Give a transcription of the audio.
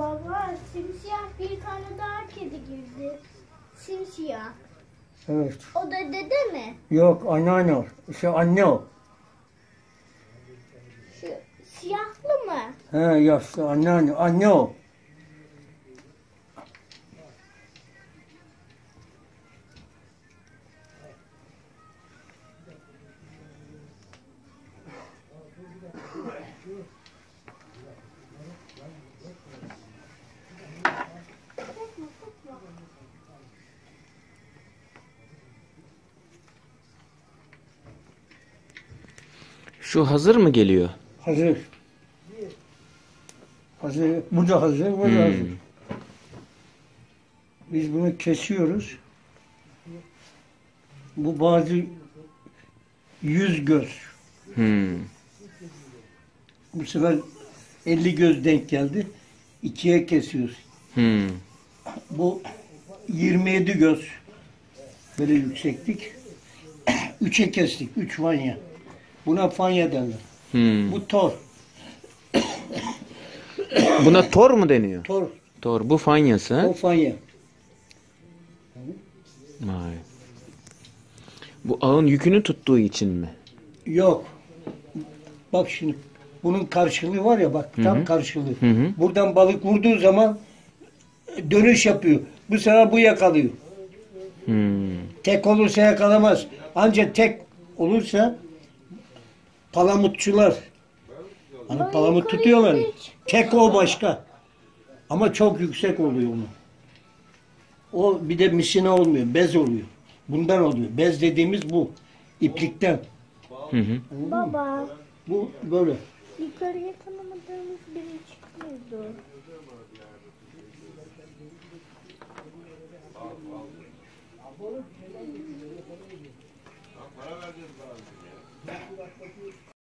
Baba, simsiyah bir tane daha kedi girdi. Simsiyah. Evet. O da dede mi? Yok, anneanne o. Anne o. Şu siyahlı mı? He, yaşlı anneanne. Anne o. Şu hazır mı geliyor? Hazır. Hazır. Bu da hazır, bu da hazır. Biz bunu kesiyoruz. Bu bazı 100 göz. Bu sefer 50 göz denk geldi. İkiye kesiyoruz. Bu 27 göz. Böyle yükseklik. 3'e kestik. 3 fanya. Buna fanya derler. Bu tor. Buna tor mu deniyor? Tor. Tor. Bu fanyası. Ha? O fanya. Vay. Bu ağın yükünü tuttuğu için mi? Yok. Bak şimdi. Bunun karşılığı var ya bak. Tam karşılığı. Buradan balık vurduğu zaman dönüş yapıyor. Bu sefer bu yakalıyor. Tek olursa yakalamaz. Ancak tek olursa palamutçular. Hani palamut tutuyorlar. Tek o başka. Ama çok yüksek oluyor onun. O bir de misine olmuyor. Bez oluyor. Bundan oluyor. Bez dediğimiz bu. İplikten. Baba, Bu böyle. yukarıya tanımadığımız biri çıkmıyordu.